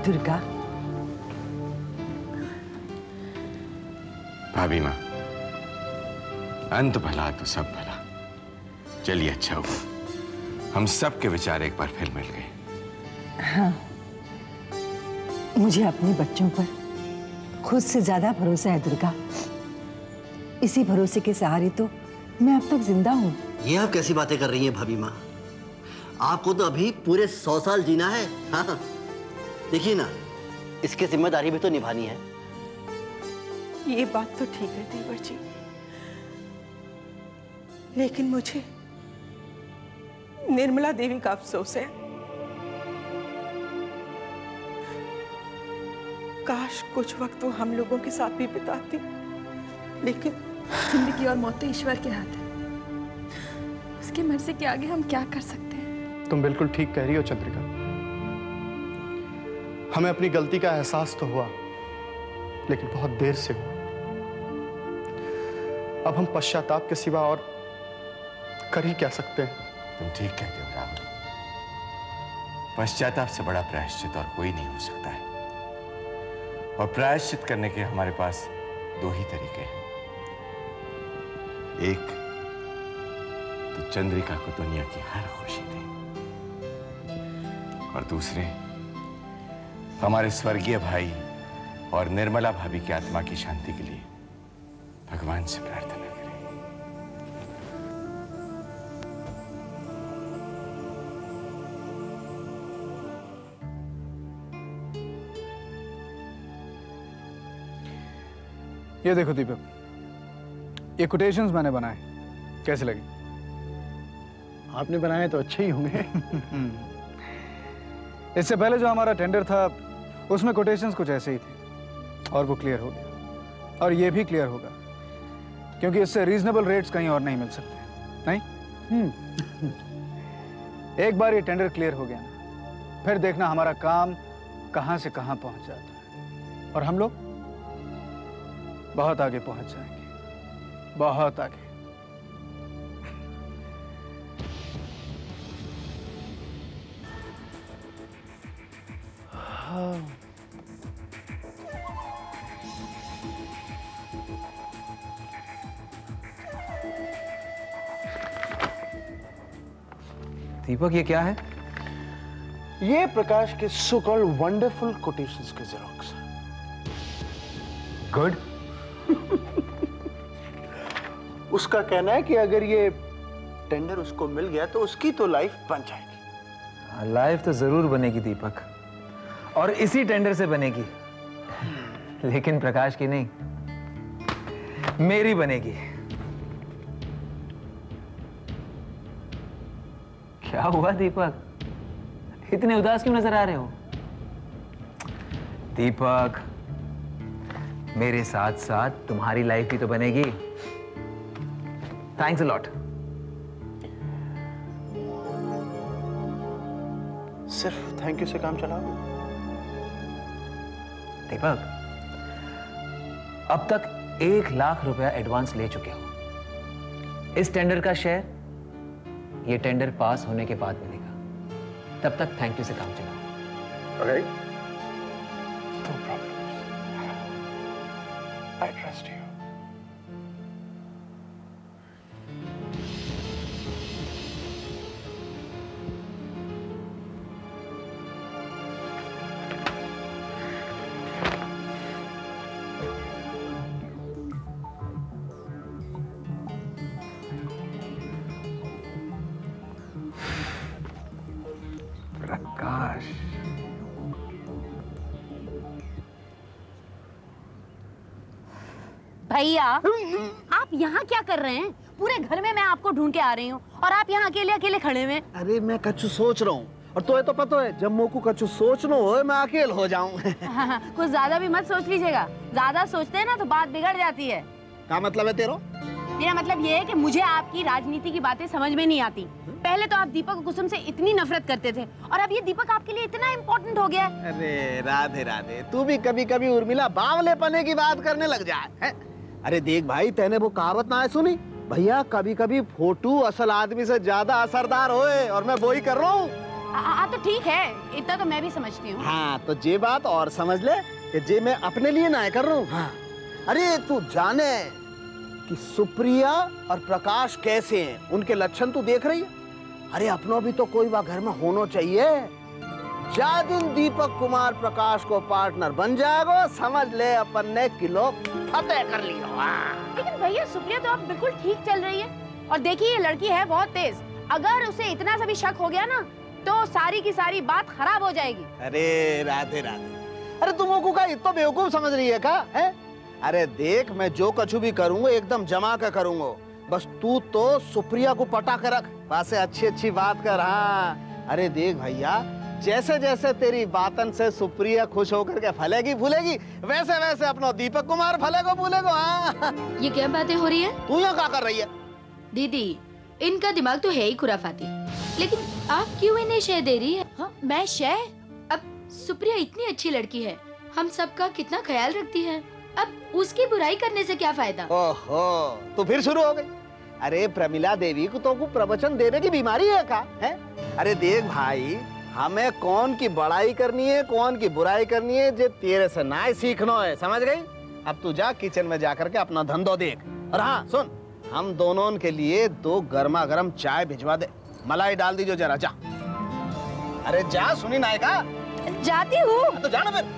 दुर्गा। भाभी माँ, अंत भला तो सब भला। चलिए अच्छा हुआ हम सब के विचार एक बार फिर मिल गए। हाँ, मुझे अपने बच्चों पर खुद से ज्यादा भरोसा है दुर्गा। इसी भरोसे के सहारे तो मैं अब तक जिंदा हूँ। ये आप कैसी बातें कर रही हैं भाभी माँ? आपको तो अभी पूरे 100 साल जीना है। हाँ, देखिए ना, इसकी जिम्मेदारी भी तो निभानी है। ये बात तो ठीक है देवर जी, लेकिन मुझे निर्मला देवी का अफसोस है। काश कुछ वक्त वो हम लोगों के साथ भी बिताती, लेकिन जिंदगी और मौत तो ईश्वर के हाथ है। उसकी मर्जी के आगे हम क्या कर सकते हैं? तुम बिल्कुल ठीक कह रही हो चंद्रिका। हमें अपनी गलती का एहसास तो हुआ, लेकिन बहुत देर से हुआ। अब हम पश्चाताप के सिवा और कर ही क्या सकते हैं? तुम ठीक कहते हो राहुल। पश्चाताप से बड़ा प्रायश्चित और कोई नहीं हो सकता है, और प्रायश्चित करने के हमारे पास दो ही तरीके हैं। एक तो चंद्रिका को दुनिया की हर खुशी दे, और दूसरे हमारे स्वर्गीय भाई और निर्मला भाभी की आत्मा की शांति के लिए भगवान से प्रार्थना करें। ये देखो दीपक, ये कोटेशंस मैंने बनाए, कैसे लगी? आपने बनाए तो अच्छे ही होंगे। इससे पहले जो हमारा टेंडर था उसमें कोटेशंस कुछ ऐसे ही थे, और वो क्लियर हो गया, और ये भी क्लियर होगा, क्योंकि इससे रीजनेबल रेट्स कहीं और नहीं मिल सकते। नहीं? एक बार ये टेंडर क्लियर हो गया ना, फिर देखना हमारा काम कहां से कहां पहुंच जाता है, और हम लोग बहुत आगे पहुंच जाएंगे, बहुत आगे। दीपक, ये क्या है? ये प्रकाश के सो कॉल्ड वंडरफुल कोटेशंस के जेरोक्स। गुड। उसका कहना है कि अगर ये टेंडर उसको मिल गया तो उसकी तो लाइफ बन जाएगी। लाइफ तो जरूर बनेगी दीपक, और इसी टेंडर से बनेगी, लेकिन प्रकाश की नहीं, मेरी बनेगी। क्या हुआ दीपक, इतने उदास क्यों नजर आ रहे हो? दीपक, मेरे साथ साथ तुम्हारी लाइफ भी तो बनेगी। Thanks a lot. सिर्फ थैंक यू से काम चलाओगे? दीपक, अब तक 1 लाख रुपया एडवांस ले चुके हो। इस टेंडर का शेयर ये टेंडर पास होने के बाद मिलेगा। तब तक थैंक यू से काम चलाओ। Alright? No problem. I trust you. Prakash, भैया, आप यहाँ क्या कर रहे हैं? पूरे घर में मैं आपको ढूंढ के आ रही हूँ और आप यहाँ अकेले अकेले खड़े हुए। अरे मैं कछु सोच रहा हूँ, और तो ये तो पता है जब मोकू कछु सोचनो हो मैं अकेले हो जाऊँ। कुछ ज्यादा भी मत सोच लीजिएगा, ज्यादा सोचते हैं ना तो बात बिगड़ जाती है। क्या मतलब है तेरा? मेरा मतलब ये है कि मुझे आपकी राजनीति की बातें समझ में नहीं आती। पहले तो आप दीपक और कुसुम से इतनी नफरत करते थे, और अब ये दीपक आपके लिए इतना इम्पोर्टेंट हो गया है। अरे राधे राधे, तू भी कभी कभी उर्मिला बावले पने की बात करने लग जाए है? अरे देख भाई, तेने वो कहावत ना है सुनी? भैया कभी कभी फोटो असल आदमी से ज्यादा असरदार होए, और मैं वो ही कर रहा हूँ। तो ठीक है, इतना तो मैं भी समझती हूँ। हाँ तो जे बात और समझ ले कि जे मैं अपने लिए ना कर रहा हूँ। हाँ अरे तू जाने कि सुप्रिया और प्रकाश कैसे हैं, उनके लक्षण तू देख रही है। अरे अपनों भी तो कोई वह घर में होना चाहिए। जा दिन दीपक कुमार प्रकाश को पार्टनर बन जाएगा, समझ ले अपन ने किलो फतेह कर लिया। लेकिन भैया सुप्रिया तो अब बिल्कुल ठीक चल रही है, और देखिए ये लड़की है बहुत तेज, अगर उसे इतना सा भी शक हो गया ना तो सारी की सारी बात खराब हो जाएगी। अरे राधे राधे, अरे तुम को का इतना बेवकूफ समझ रही है का है? अरे देख मैं जो कुछ भी करूंगा एकदम जमा कर करूंगा, बस तू तो सुप्रिया को पटा कर रख, वैसे अच्छी अच्छी बात कर। हाँ अरे देख भैया, जैसे जैसे तेरी बातन से सुप्रिया खुश होकर के फलेगी फूलेगी, वैसे वैसे अपना दीपक कुमार फलेगा फूलेगा। हाँ ये क्या बातें हो रही है? तू यहाँ क्या कर रही है? दीदी इनका दिमाग तो है ही खुराफाती, लेकिन आप क्यों इन्हें शय दे रही है? हाँ, मैं शय? अब सुप्रिया इतनी अच्छी लड़की है, हम सबका कितना ख्याल रखती है, अब उसकी बुराई करने से क्या फायदा? ओहो तो फिर शुरू हो गई। अरे प्रमिला देवी को तो प्रवचन देने की बीमारी है का है? अरे देख भाई, हमें कौन की बड़ाई करनी है कौन की बुराई करनी है जे तेरे से ना सीखना है, समझ गई? अब तू जा किचन में जाकर के अपना धंधो देख। और हाँ सुन, हम दोनों के लिए 2 गर्मा गर्म चाय भिजवा दे, मलाई डाल दीजिए जरा, जा। अरे जा, सुनी नायका। जाती हूँ। तो जाना फिर।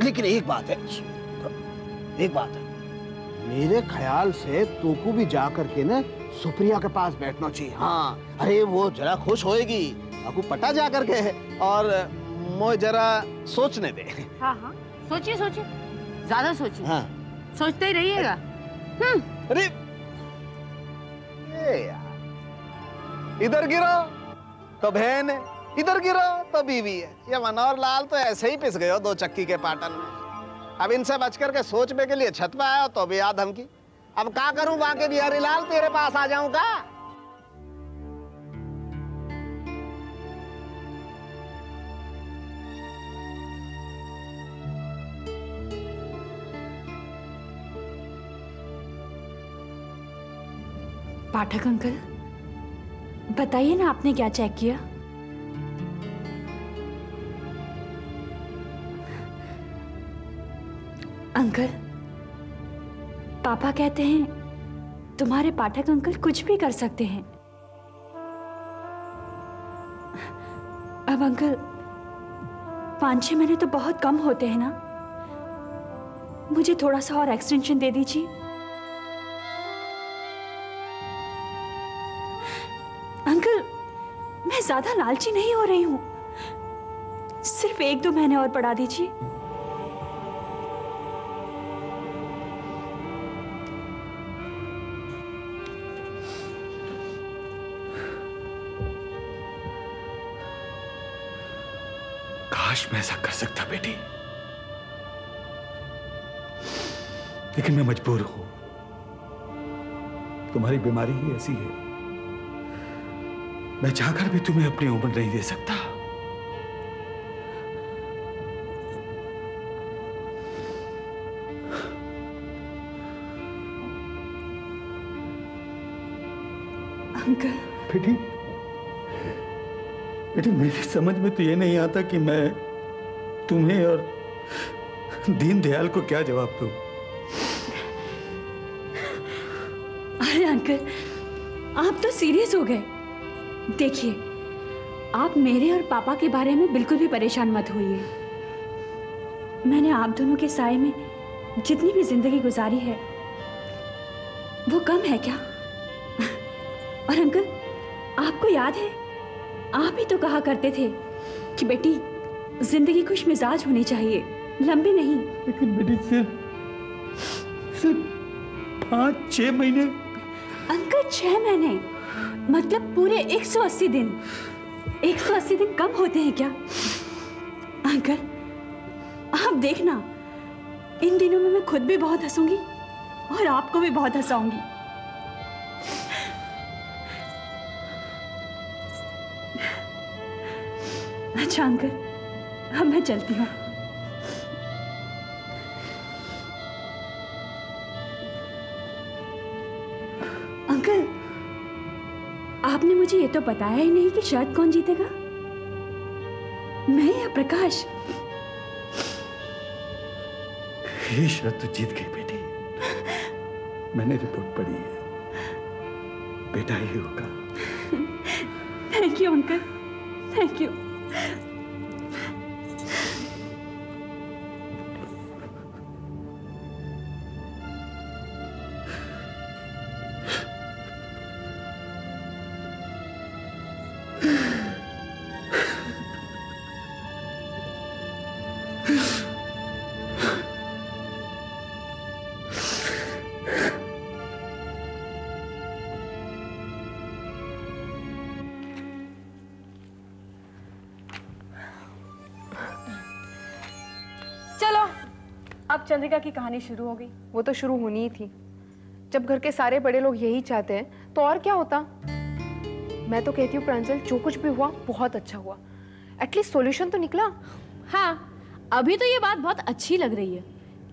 लेकिन एक बात है, मेरे ख्याल से तू को भी जा करके ना सुप्रिया के पास बैठना चाहिए। हाँ अरे वो जरा खुश होएगी, आपको पता जा करके है, और मुझे जरा सोचने दे। हाँ हाँ सोचिए सोचिए, ज्यादा सोचिए। हाँ सोचते ही रहिएगा। अरे इधर गिरो तो बहन है, इधर गिरो तो बीवी है। ये मनोहर लाल तो ऐसे ही पिस गए 2 चक्की के पाटन में। अब इनसे बच करके सोचने के लिए छत पे आया तो भी याद धमकी। अब क्या करूं, बाकी बिहारी लाल तेरे पास आ जाऊं का? पाठक अंकल बताइए ना, आपने क्या चेक किया? अंकल पापा कहते हैं तुम्हारे पाठक अंकल कुछ भी कर सकते हैं। अब अंकल 5-6 महीने तो बहुत कम होते हैं ना, मुझे थोड़ा सा और एक्सटेंशन दे दीजिए। अंकल मैं ज्यादा लालची नहीं हो रही हूं, सिर्फ 1-2 महीने और बढ़ा दीजिए। काश मैं ऐसा कर सकता बेटी, लेकिन मैं मजबूर हूं। तुम्हारी बीमारी ही ऐसी है, मैं चाहकर भी तुम्हें अपनी उम्र नहीं दे सकता। अंकल बेटी, बेटी मेरी समझ में तो ये नहीं आता कि मैं तुम्हें और दीनदयाल को क्या जवाब दूं। अरे अंकल आप तो सीरियस हो गए। देखिए आप मेरे और पापा के बारे में बिल्कुल भी परेशान मत होइए। मैंने आप दोनों के साए में जितनी भी जिंदगी गुजारी है वो कम है क्या? और अंकल आपको याद है, आप ही तो कहा करते थे कि बेटी जिंदगी खुश मिजाज होनी चाहिए, लंबी नहीं। लेकिन बेटी सिर्फ 5-6 महीने। अंकल 6 महीने मतलब पूरे 180 दिन। 180 दिन कम होते हैं क्या? अंकल आप देखना, इन दिनों में मैं खुद भी बहुत हंसूंगी और आपको भी बहुत हंसाऊंगी। अच्छा अंकल अब मैं चलती हूँ। अंकल आपने मुझे ये तो बताया ही नहीं कि शर्त कौन जीतेगा, मैं या प्रकाश? ये शर्त तो जीत गई बेटी। मैंने रिपोर्ट पढ़ी है, बेटा ही होगा। Thank you uncle, thank you. अब चंद्रिका की कहानी शुरू हो गई। वो तो शुरू होनी ही थी। जब घर के सारे बड़े लोग यही चाहते हैं तो और क्या होता। मैं तो कहती हूँ प्रांजल, जो कुछ भी हुआ बहुत अच्छा हुआ। एटलीस्ट सॉल्यूशन तो निकला। हाँ, अभी तो ये बात बहुत अच्छी लग रही है,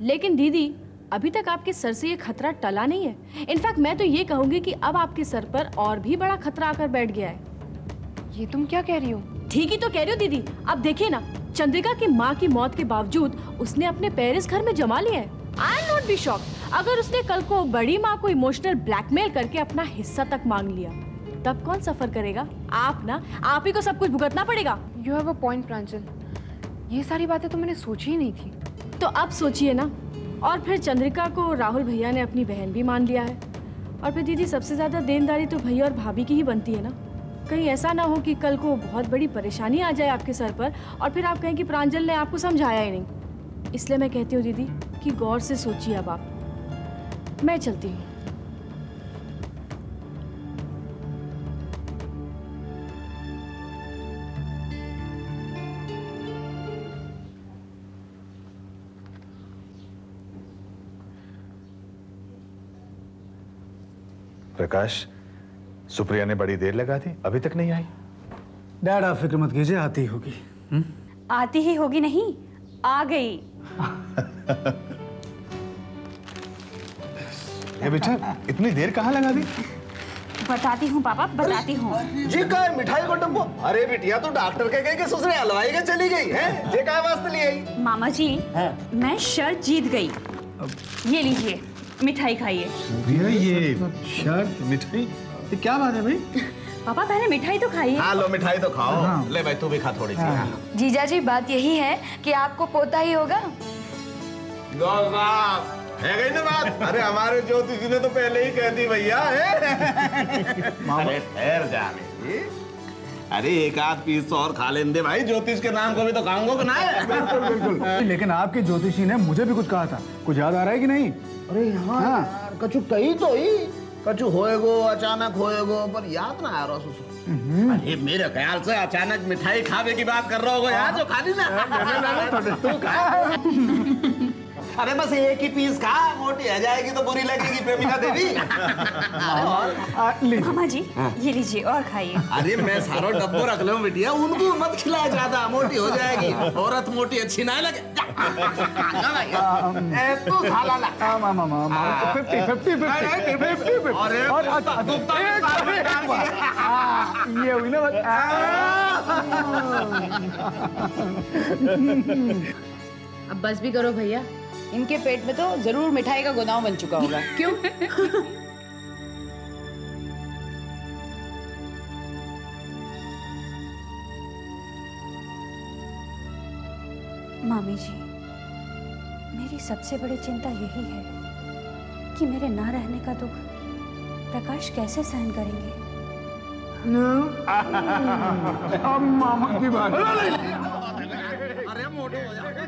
लेकिन दीदी अभी तक आपके सर से ये खतरा टला नहीं है। इनफैक्ट मैं तो ये कहूँगी कि अब आपके सर पर और भी बड़ा खतरा आकर बैठ गया है। ये तुम क्या कह रही हो? ठीक ही तो कह रही हो दीदी। अब देखिए ना, चंद्रिका की माँ की मौत के बावजूद उसने अपने पेरेंट्स घर में जमा लिया है। I am not be shocked अगर उसने कल को बड़ी माँ को इमोशनल ब्लैकमेल करके अपना हिस्सा तक मांग लिया, तब कौन सफर करेगा? आप ना, आप ही को सब कुछ भुगतना पड़ेगा। यू हैव अ पॉइंट प्रांजल, ये सारी बातें तो मैंने सोची ही नहीं थी। तो अब सोचिए ना। और फिर चंद्रिका को राहुल भैया ने अपनी बहन भी मान लिया है। और फिर दीदी सबसे ज्यादा देनदारी तो भैया और भाभी की ही बनती है ना। कहीं ऐसा ना हो कि कल को बहुत बड़ी परेशानी आ जाए आपके सर पर और फिर आप कहें कि प्रांजल ने आपको समझाया ही नहीं। इसलिए मैं कहती हूँ दीदी कि गौर से सोचिए अब आप। मैं चलती हूँ। प्रकाश, सुप्रिया ने बड़ी देर लगा दी, अभी तक नहीं आई। डैड आप फिक्र मत कीजिए, आती ही होगी। आती ही होगी नहीं, आ गई। ये बेटा इतनी देर कहाँ लगा दी? बताती हूँ पापा, बताती हूँ। जी का मिठाई को डब्बो। अरे बिटिया तो डॉक्टर के गए कि ससुरे हलवाई के चली गई है। ये काय वास्ते ले आई? मामा जी, मैं शर्त जीत गई। ये लीजिए, मिठाई खाइए। सुप्रिया, ये शर्त मिठाई, ये क्या बात है भाई? पापा पहले मिठाई तो खाइए। हाँ लो मिठाई तो खाओ। हाँ। ले भाई तू भी खा थोड़ी सी। जीजा जी, बात यही है कि आपको पोता ही होगा। है गई ना बात? अरे हमारे ज्योतिषी ने तो पहले ही कह दी भैया। अरे ठहर जा बेटी, अरे एक आध पीस और खा लेंदे भाई, ज्योतिष के नाम को भी तो खाऊंगा कि ना। बिल्कुल बिल्कुल। लेकिन आपके ज्योतिषी ने मुझे भी कुछ कहा था, कुछ याद आ रहा है कि नहीं? अरे हाँ यार, कछु कही तो ही, कछु होएगो, अचानक होएगो, पर याद ना आ रहा सुसु। अरे मेरे ख्याल से अचानक मिठाई खावे की बात कर रहा होगा यार, जो खानी ना। तू खा। अरे बस एक ही पीस खा, मोटी आ जाएगी तो बुरी लगेगी प्रेमिका देवी। मामा जी, ये लीजिए और खाइए। अरे मैं सारा डब्बो रख लूं बिटिया, उनको मत खिलाया ज्यादा, मोटी हो जाएगी। औरत मोटी अच्छी ना लगे। तू खा ला। 50-50 ये हुई ना बात। अब बस भी करो भैया, इनके पेट में तो जरूर मिठाई का गोदाम बन चुका होगा। क्यों? मामी जी, मेरी सबसे बड़ी चिंता यही है कि मेरे ना रहने का दुख प्रकाश कैसे सहन करेंगे। अब मामा की बात। अरे मोटे हो जाओगे।